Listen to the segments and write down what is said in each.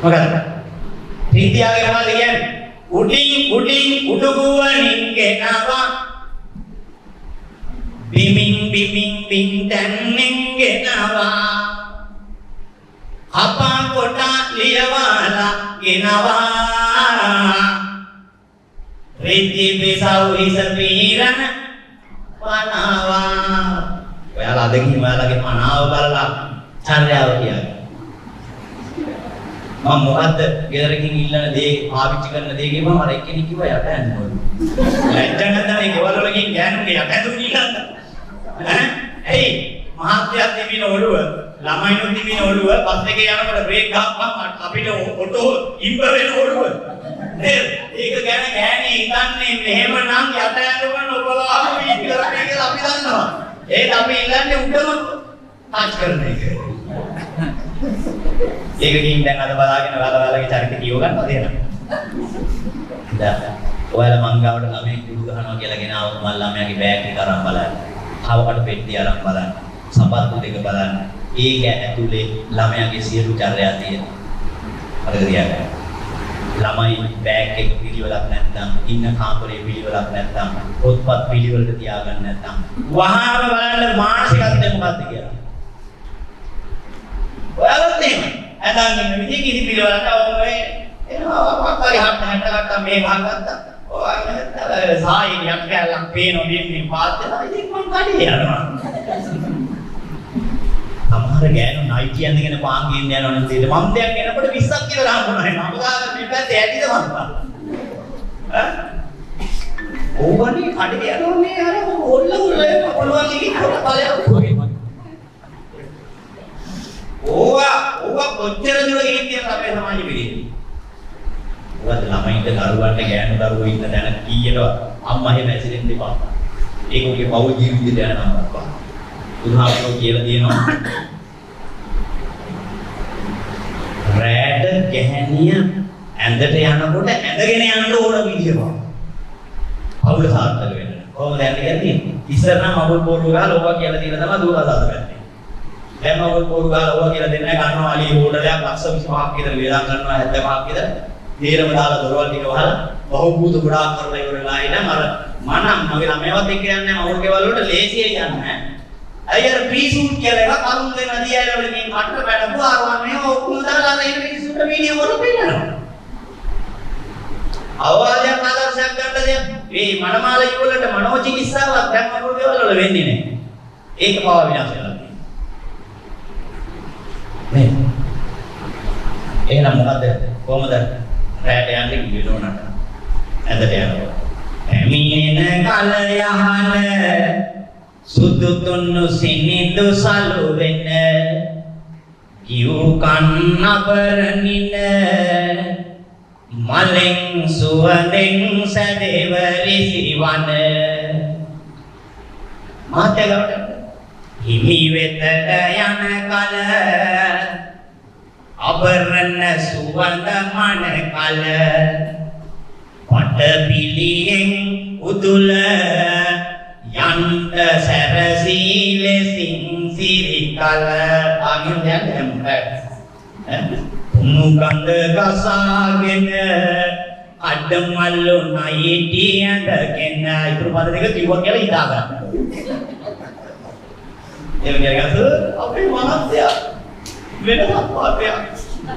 මොකද? ප්‍රීතියගේ මොකද කියන්නේ? උඩින් උඩුගුවනින් ගෙනවා බිමින් පින්තන්නෙන් ගෙනවා අපා කොට ලියවලා ගෙනවා රිද්දි බිසව් හිස පීරන පනවා. ඔයාලා අදකින් ඔයාලගේ පනාව බලලා චර්යාව කියන්නේ. මම මොකද්ද ගෙදරකින් ඉල්ලන දේ පාවිච්චි කරන දේ කියපුවම අර එක්කෙනෙක් කිව්වා යට ඇඳ ඕන. ලැජ්ජ නැත්නම් මේ ගෙවල් වලකින් ගෑනුගේ යට ඇඳුම් ඉල්ලන්න. ඇයි මහත්යත් තිබින ඔළුව ළමයිනුත් තිබින ඔළුව බස් එකේ යනකොට බ්‍රේක් ගහපුවම අපිට ඔටෝ ඉම්බ වෙන ඔළුව. නේද? ඒක ගැන ගෑණි හිතන්නේ මෙහෙමනම් යට ඇඳුම ඔබලා ඉස්සරහට කියලා අපි දන්නවා. ඒත් අපි ඉල්ලන්නේ උඩම ටච් කරන එක. ඒකකින් දැන් අද බලාගෙන ඔයාලගේ චරිත කියව ගන්නවද එහෙනම්? දැන් ඔයාලා මං ගාවට ළමයි කුඩු ගහනවා කියලා ගෙනාවොත් මම ළමයාගේ බෑග් එක අරන් බලන්න. කවකට පෙට්ටිය අරන් බලන්න. සපත්තු දෙක බලන්න. ඒක ඇතුලේ ළමයාගේ සියලු චර්යා තියෙනවා. අරගෙන තියාගන්න. ළමයි බෑග් එක පිළිවෙලක් නැත්නම් ඉන්න කාමරේ පිළිවෙලක් නැත්නම් පොත්පත් පිළිවෙලට තියාගන්න නැත්නම් වහාම බලන්න මානසිකත්වය මොකක්ද කියලා. ඔයාලත් එහෙමයි. ඇඳන් ඉන්න විදිහ කිසි පිළිවෙලක් අවුනේ එනවා අපක්කාරි හට්ට ගත්තා මේ ගහගත්තා. ඔය සායිනියක් කැලක් පේනවා මේ පාත් වෙනවා. ඉතින් මං කඩේ යනවා. සමහර ගෑනු නයිටි ඇඳගෙන පාන් ගින්න යනවනේ දෙයට මම දැන් එනකොට 20ක් කියලා හම්බුනා. මම ගාලා මේ පැත්තේ ඇටිද මන්පා. ඕවනේ කඩේ යනෝනේ අර ඔල්ල පොළොවක් ඉකි බලයක් වගේ. ඕවා කොච්චර දුර ගිහින් තියෙනවද අපේ සමාජෙ පිළිදි. ඔයාද ළමයින්ට දරුවන්ට ගෑනු දරුවෝ ඉන්න තැන කීයට අම්මා එහෙම ඇසිරෙන්න එපා. ඒකෝගේ පෞල් ජීවිතයට යන නම්බරක්. උදාහරණයක් කියලා දෙනවා. රැඩ ගැහණිය ඇඳට යනකොට ඇඳගෙන යන්න ඕන විදියම. අවුල සාර්ථක වෙන්න. කොහොමද යන්නේ? ඉස්සර නම් අවුල් පොරු ගහලා ඕවා කියලා දීලා තමයි දුවලා දාන්නේ. දැන් අවුල් පොරු ගහලා ඕවා කියලා දෙන්න ගන්නවා අලි හෝඩලයක් ලක්ෂ 25ක් විතර වේදම් කරනවා 75ක් විතර. තීරම දාලා දොරවල් ටික වහලා බහුබූත ගොඩාක් කරලා ඉවරලා ඉතින් අර මනම් මගේ ළමයාවත් එක්ක යන්නේ නැහැ අවුල් ගෙවල් වලට ලේසියෙන් යන්නේ නැහැ. අයියර ප්‍රී සූට් කියලා එකක් අරුන් දෙන දියය වල මේ කටට බැලපු ආවා මේ ඔක්කොම දාලා අර ඉන්න මිනිස්සුන්ට වීඩියෝ වල පෙන්නනවා. අවවාදයක් ආදර්ශයක් ගන්න දෙයක් මේ මනමාල යුවලට මනෝ චිකිත්සාවක් දැන් අවුල් ගෙවල් වල වෙන්නේ නැහැ. ඒක පවා විනාශ වෙලා තියෙනවා. නේ. එහෙනම් මොකද කොහමද රැට යන්නේ කිව්වොනට ඇඳට යනවා. එමිනෙන කල යහන සුදු තුන්නු සිනිඳු සලු වෙන කිව් කන්නබරනින මලෙන් සුවඳෙන් සැදෙවරි සිවන මාතේකට හිමි වෙතට යන කල අබරණ සුවඳ මන කල පට පිළියෙන් උදුල යන්ත සරසීලෙ සිංසිරි කල ආගෙන දැන් මුගඳ ගසාගෙන අඩමල්ලු නයිටි ඇඳගෙන ඉතුරු පද දෙක කිව්වා කියලා හිතා ගන්න. ඒක කියගත්ත අපේ මනසයා වෙනසක් පාටයක්.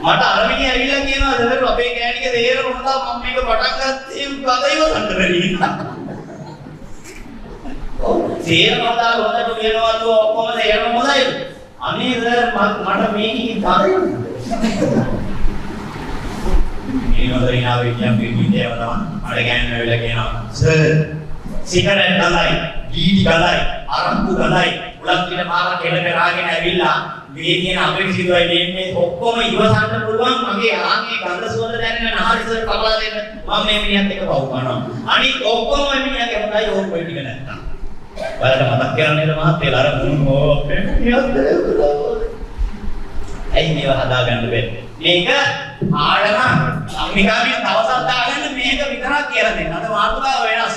මට අරමිනිය ඇවිල්ලා කියනවා දවල් අපේ ගෑණිගේ තේරෙන්න මොනවද මම මේක පටන් ගත්තේ කද ඉවසන්න බැරි. තේරෙනවා හොඳට කියනවලු ඔක්කොම තේරෙන්න හොඳයි. අනේ මට මේකේ තාරේ. ඊනොදරින් ආවේ කියන්නේ විදියව තමයි. අර ගෑණිය ඇවිල්ලා කියනවා සර් සිගරට් ගඳයි, බීඩි ගඳයි, අරක්කු ගඳයි, උලක් දින පාරක් කෙල කරාගෙන ඇවිල්ලා මේ කියන අපිරිසිදුවයි මේ ඔක්කොම ඉවසන්න පුළුවන් මගේ ආගේ ගඳ සුවඳ දැනෙන නහරිසර් කපලා දෙන්න මම මේ මිනිහත් එක්ක පව් කරනවා අනිත් ඔක්කොම මිනිහගේ හොඳයි ඕක වෙයි ටික නැත්තම් ඔයාලට මතක් කරන්නේද මහත්තයලා අර මොනෝ ඇයි මේව හදාගන්න බැන්නේ මේක ආඩම අම්මිකාගේ තවසක් දාගන්න මේක විතරක් කියලා දෙන්න අද මාතෘකාව වෙනස්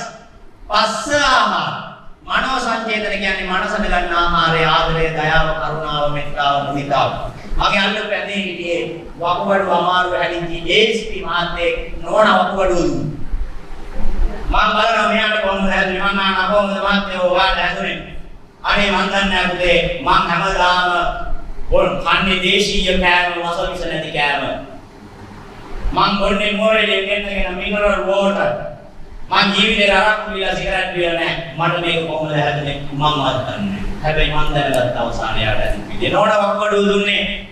පස්ස ආහාර මනෝ සංචේතන කියන්නේ මනසට ගන්න ආහාරය ආදරය දයාව කරුණාව මෙත්තාව මුදිතාව මගේ අල්ලපු ඇඳේ හිටියේ වකුගඩු අමාරු හැදිච්ච ASP මහත්තයෙක් නෝන වකුගඩු දුන්නු. මම බලනවා මෙයාට කොහොමද හැදුනේ මම අහනවා කොහොමද මහත්තයෝ ඔයාලට හැදුනේ. අනේ මන් දන්නේ නැහැ පුතේ මං හැමදාම කන්නේ දේශීය කෑම වසවිස නැති කෑම. මං බොන්නේ මොරේ ගෙන්නගෙන මිනරල් වෝටර්. මං ජීවිතේ අරක්කු බීලා සිගරට් බීලා නැහැ. මට මේක කොහොමද හැදුනේ මං වත්තන්නේ. හැබැයි මං දැනගත්ත අවසානයේ යට ඇති නෝන වකුගඩු දුන්නේ.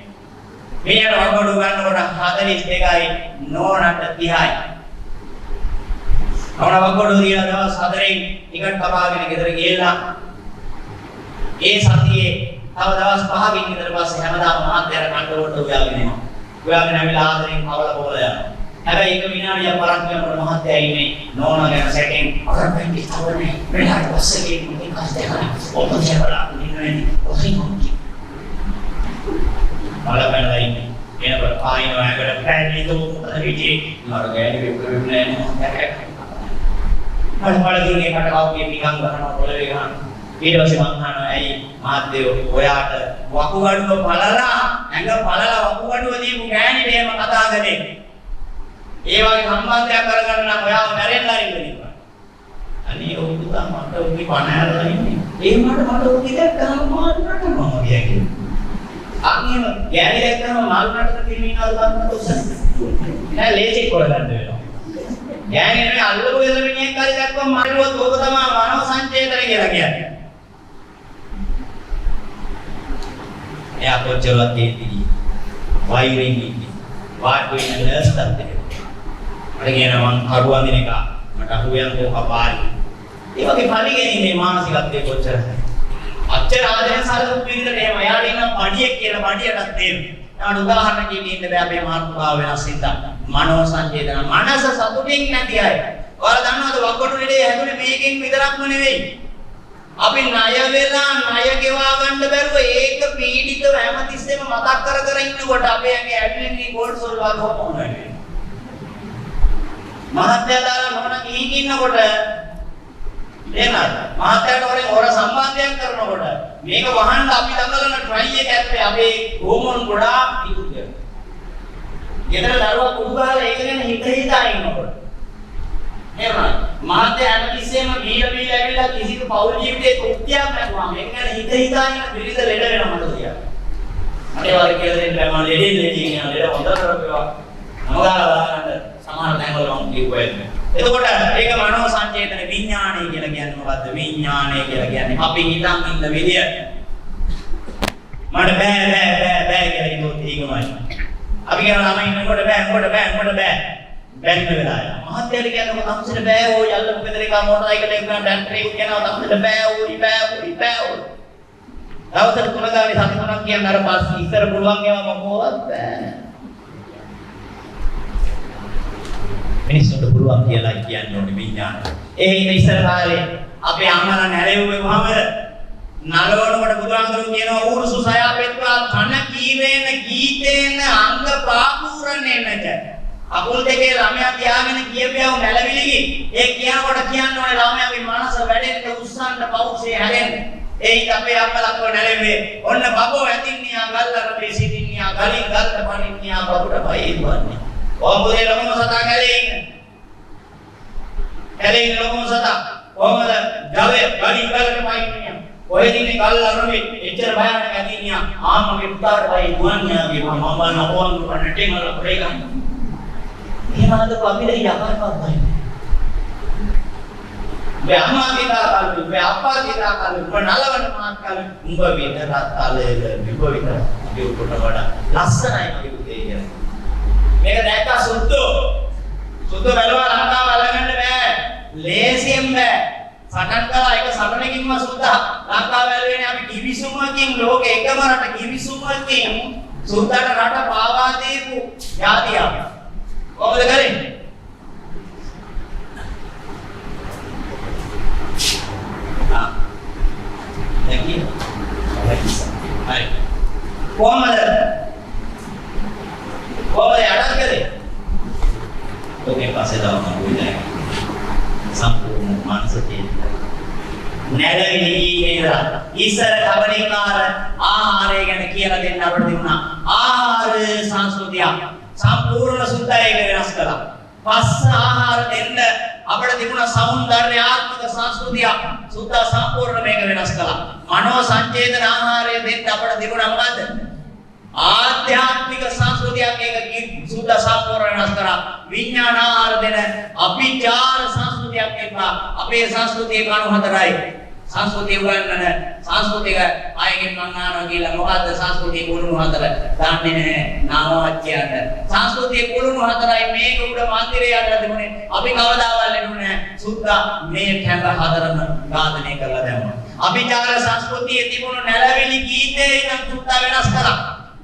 මෙයාට වකුගඩු ගන්නකොට 42යි නෝනට 30යි. නෝන වකුගඩු දිලා දවස් 4න් ටිකට් කපාගෙන ගෙදර ගිහලා ඒ සතියේ තව දවස් 5කින් විතර පස්සේ හැමදාම මහත්තයාට කන්ට්‍රෝල්ට උයාගෙන එනවා. උයාගෙන ඇවිල්ලා ආදරෙන් කවලා පොවලා යනවා. හැබැයි එක විනාඩියක් බලන් යනකොට මහත්තයා ඉන්නේ නෝනා ගැන සැකෙන් අරපෙන් ඉස්සරහනේ මෙලහට පස්සේ ඉන්නේ කස්තේ කරා. ඔතන බලලා ඉන්නේ ඔසින් කොහොමද? බලපෑලා ඉන්නේ. එනකොට ආයෙත් ඔයකට පැන්නේ දුක විදිහේ මර ගෑණි වෙන්නේ නැහැ. මඩ දුන්නේ කටකවුගේ පිටං ගන්නවා පොළවේ ගන්නවා. ඊට පස්සේ මං අහනවා ඇයි මාත්‍යෝ ඔයාට වකුගඩුව පළලා ඇඟ පළලා වකුගඩුව දීපු ගෑණිට එහෙම කතා කරන්නේ. ඒ වගේ සම්බන්ධයක් කරගන්න නම් ඔයාව මැරෙන්න ආරින්න. අනේ ඔය පුතා මට උගේ පණ ඇරලා ඉන්නේ. ඒ මට උගේ දැක්කම මාන්නට මම කියන්නේ. අන්නේම ගෑණි දැක්කම මාන්නට තිරිනවල් ගන්නට උත්සාහ. නෑ ලේසි කරගන්න වෙනවා. ගෑණි නෙමෙයි අල්ලපු දෙලමිනියක් හරි දැක්කම මරුවොත් ඕක තමයි මානව සංචේතන කියලා කියන්නේ. එයා කොච්චරවත් දෙන්නේ වයිරින් ඉන්නේ වාට් වෙන නර්ස් තත්ත්වයක මට කියනවා මං කරුවන් දින එක මට අහුවෙන් කපාලි ඒ වගේ පරිගැනීමේ මානසිකත්වයේ කොච්චරද අච්චර ආදරෙන් සලකුණු විදිහට එහෙම එයාට ඉන්න බඩියෙක් කියලා බඩියටත් තේරෙනවා ඊට උදාහරණ කිව්වෙන්න බෑ අපේ මාතෘකාව වෙනස් හින්දා මනෝ සංජේතන මනස සතුටින් නැති අය ඔයාලා දන්නවද වක්කොටු ලෙඩේ හැදුනේ මේකෙන් විතරක්ම නෙවෙයි අපි ණය වෙලා ණය ගෙවා ගන්න බැරුව ඒක පීඩිතව හැමතිස්සෙම මතක් කර ඉන්නකොට අපේ ඇඟේ ඇඩ්‍රිනලින් කෝර්ටිසෝල් වගේ හෝමෝන වැඩි වෙනවා. මහත්ය දාලා මොන ගිහින් ඉන්නකොට එනවාද? මහත්යට හොර සම්බන්ධයක් කරනකොට මේක වහන්න අපි දඟලන ට්‍රයි එක ඇතුලේ අපේ හෝමෝන් ගොඩාක් ඉක්ුත් වෙනවා. ගෙදර දරුවා කුඩු ගහලා ඒක ගැන හිතා ඉන්නකොට එහෙමයි. මහත්ය හැමතිස්සෙම බීලා ඇවිල්ලා කිසිදු පෞල් ජීවිතේ තෘප්තියක් නැතුවම එන්න හිතා ඉන්න පිළිද ලෙඩ වෙනවා මට කියලා. මට ඒ වගේ කියලා දෙන්න බෑ මම ලෙඩ කියන ලෙඩ හොඳට කරපේවා. නමගාලා බලන්න සමහර තැන්වල මම කිව්වා ඒක. එතකොට ඒක මනෝ සංචේතන විඥානය කියලා කියන්නේ මොකද්ද? විඥානය කියලා කියන්නේ අපි හිතන් ඉන්න විදිය. මට බෑ කියලා හිතුවොත් ඒකමයි. අපි කියන ළමයි ඉන්නකොට බෑ. බැන්න වෙලා යනවා. මහත්යල කියන්නේ තමසට බෑ ඕ යල්ලපු ගෙදර එක මොටරයිකල් එක ගන්න ඩැන්ටර් එක කියනවා තමසට බෑ ඕ. දවසට 3 ගානේ සති 3ක් කියන්න අර පස්සේ ඉස්සර පුළුවන් ඒවා මොකවත් බෑ. මිනිස්සුන්ට පුළුවන් කියලා කියන්න ඕනේ විඥානය. ඒ ඉතින් ඉස්සර කාලේ අපේ අම්මලා නැරෙව්වේ කොහමද? නලවනකොට බුදුහාමුදුරුවෝ කියනවා ඌරුසු සයාපෙත්වා කන කීරේන ගීතේන අංග පාපූරණේනක අකුල් දෙකේ ළමයා තියාගෙන කියපියව නැලවිලිගි ඒ කියනකොට කියන්න ඕනේ ළමයාගේ මනස වැඩෙන්න උස්සන්න පෞෂේ හැලෙන්න ඒ ඉත අපේ අම්මලක්ව නැලෙන්නේ ඔන්න බබෝ ඇතින්නියා ගල්ලරපේ සිටින්නියා ගලින් ගල්ට පනින්නියා බබුට පයි දුවන්නේ කොහොමද ළමම සතා කැලේ ඉන්න ළමම සතා කොහොමද ජවය ගලින් ගල්ට පයින්නියා ඔය දිනේ ගල්ලරපේ එච්චර භයානක ඇතින්නියා ආම්මගේ පුතාට පයි දුවන්නේ මම නෝන් කන්නටේ මල ප්‍රේ ගන්න එහෙමද අපිට යකාරපත් බයි. මේ අම්මා කියලා කල්පි, මේ අප්පා කියලා කල්පි, උඹ නලවන මාත් කල්පි, උඹ විතරක් තලෙල විභ විතර අපි උකට වඩා ලස්සනයි මගේ පුතේ කියලා. මේක දැක්කා සුද්ධෝ. සුද්ධෝ බැලුවා ලංකාව අල්ලගන්න බෑ. ලේසියෙන් බෑ. සටන් කළා එක සටනකින්ම සුද්ධා ලංකාව ඇල්ලුවේනේ අපි කිවිසුමකින් ලෝකේ එකම රට කිවිසුමකින් සුද්ධාට රට පාවා දීපු ජාතියක්. කොහොමද කරන්නේ? දැන් හරි. කොහොමද යඩක් කරේ? ඔකේ පස්සේ දාන්න ඕනේ. සම්පූර්ණ මානසිකේ නැලවිලි නේද? ඉස්සර කබලිකාර ආහාරය ගැන කියලා දෙන්න අපිට තිබුණා. ආහාර සංස්කෘතිය සම්පූර්ණ සුද්ධයක වෙනස් කළා. පස්ස ආහාර දෙන්න අපිට තිබුණ සෞන්දර්යාත්මක සංස්කෘතිය සුද්ධ සම්පූර්ණ මේක වෙනස් කළා. මනෝ සංචේතන ආහාරය දෙන්න අපිට තිබුණ මොකද්ද? ආධ්‍යාත්මික සංස්කෘතියක් ඒක සුද්ධ සම්පූර්ණ වෙනස් කරා. විඥාන ආහාර දෙන අභිචාර සංස්කෘතියක් එක්කා අපේ සංස්කෘතිය කණු හතරයි. සංස්කෘතිය උගන්වන සංස්කෘතික ආයගෙන් මං අහනවා කියලා මොකද්ද සංස්කෘතිය කුළුණු හතර? දන්නේ නැහැ නාමවච්චයට. සංස්කෘතිය කුළුණු හතරයි මේක උඩ මන්දිරේ යන්න තිබුණේ. අපි කවදාවත් ලැබුණේ නැහැ. සුද්ධ මේ ඨැඟ හතරම ඝාතනය කරලා දැම්මා. අභිචාර සංස්කෘතියේ තිබුණු නැලවිලි ගීතේ ඉඳන් සුද්ධ වෙනස් කළා.